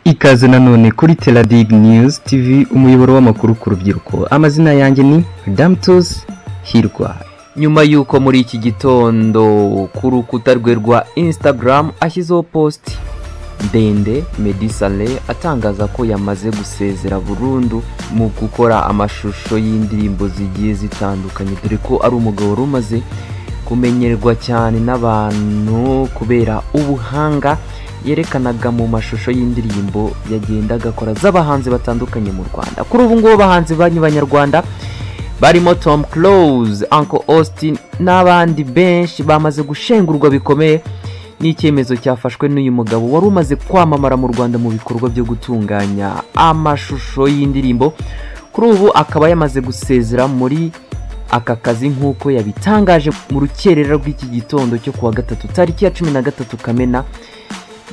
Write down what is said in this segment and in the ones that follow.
Ikaze nanone kuri Teladig News TV umuyoboro w'amakuru ku rubyiruko. Amazina yanjye ni Damtos Hirwa. Nyuma yuko muri iki gitondo ku rukuta rwe rwa Instagram ashyizeho post ndende, Meddy Saleh atangaza ko yamaze gusezera burundu mu gukora amashusho y'indirimbo zigiye zitandukanye, dore ko ari umugabo rumaze kumenyerwa cyane n'abantu kubera ubuhanga yerekanaga mu mashusho y'indirimbo yagendaga akora z'abahanzi batandukanye mu Rwanda. Kuri ubu ngubu abahanzi b'Abanyarwanda barimo Tom Close, Uncle Austin n'abandi benshi bamaze gushengurwa bikomeye n'icyemezo cyafashwe n'uyu mugabo wari umaze kwamamara mu Rwanda mu bikorwa byo gutunganya amashusho y'indirimbo. Kuri ubu akaba yamaze gusezera muri aka kazi nk'uko yabitangaje mu rukerera rw'iki gitondo cyo kuwa gatatu tariki ya 13 Kamena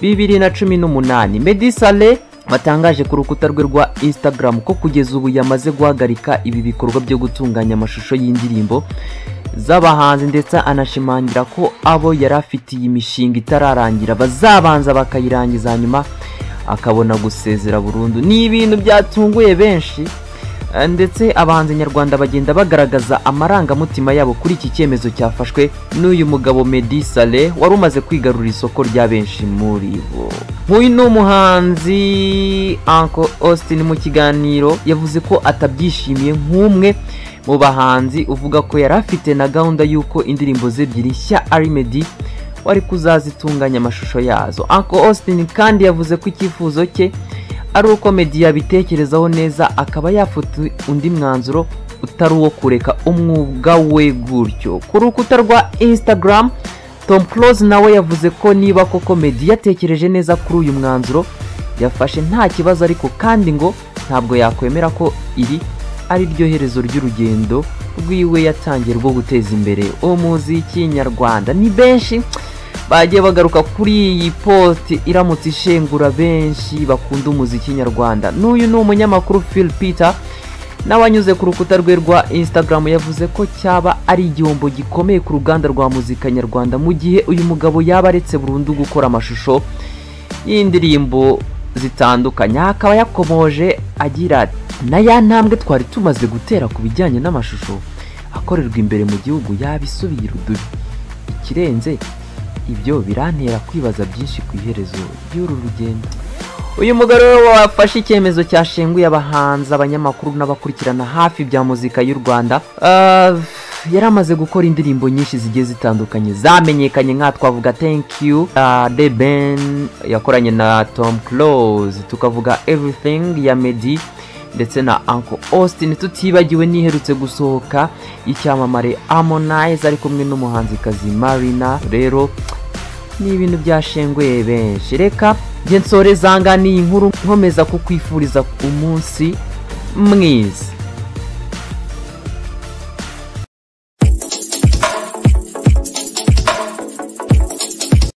2018. Meddy Saleh watangaje ku rukuta rwe rwa Instagram ko kugeza ubu yamaze guhagarika ibi bikorwa byo gutunganya amashusho y'indirimbo z'abahanzi, ndetse anashimangira ko abo yari afitiye imishinga itararangira bazabanza bakayirangiza nyuma akabona gusezera burundu. Ni ibintu byatunguye benshi, ndetse abahanzi nyarwanda bagenda bagaragaza amarangamutima yabo kuri iki cyemezo cyafashwe n'uyu mugabo Meddy Saleh wari umaze kwigarurira isoko rya benshi muri bo. Nk'uyu ni umuhanzi Uncle Austin mu kiganiro yavuze ko atabyishimiye nk'umwe mu bahanzi uvuga ko yari afite na gahunda y'uko indirimbo ze ebyiri nshya ari Meddy wari kuzazitunganya amashusho yazo. Uncle Austin kandi yavuze ko icyifuzo cye ari uko Meddy yabitekerezaho neza akaba yafata undi mwanzuro utari uwo kureka umwuga we gutyo. Ku rukuta rwa Instagram Tom Close nawe yavuze ko niba koko Meddy yatekereje neza kuri uyu mwanzuro yafashe nta kibazo, ariko kandi ngo ntabwo yakwemera ko iri ari ryo herezo ry'urugendo rwiwe yatangiye rwo guteza imbere umuziki nyarwanda. Ni benshi bagiye bagaruka kuri iyi post iramutse ishengura benshi bakunda umuziki nyarwanda. N'uyu ni umunyamakuru Phil Peter nawe anyuze ku rukuta rwe rwa Instagram yavuze ko cyaba ari igihombo gikomeye ku ruganda rwa muzika nyarwanda mu gihe uyu mugabo yaba aretse burundu gukora amashusho y'indirimbo zitandukanye. Akaba yakomoje agira ati na ya ntambwe twari tumaze gutera ku bijyanye n'amashusho akorerwa imbere mu gihugu yabisubiye urudubi. Ikirenze ibyo birantera kwibaza byinshi ku iherezo y'uru rugendo. Uyu mugabo wafashe icyemezo cyashenguye abahanzi, abanyamakuru n'abakurikirana hafi bya muzika y'u Rwanda. Yaramaze gukora indirimbo nyinshi zigiye zitandukanye zamenyekanye, nka twavuga Thank You, The Ben yakoranye na Tom Close, tukavuga Everything ya Meddy ndetse na Uncle Austin, tutibagiwe niherutse gusohoka icyamamare Harmonize ari kumwe n'umuhanzikazi Marina. Rero ni ibintu byashenguye benshi. Reka nge nsore zanga ni inkuru nkomeza kukwifuriza umunsi mwiza.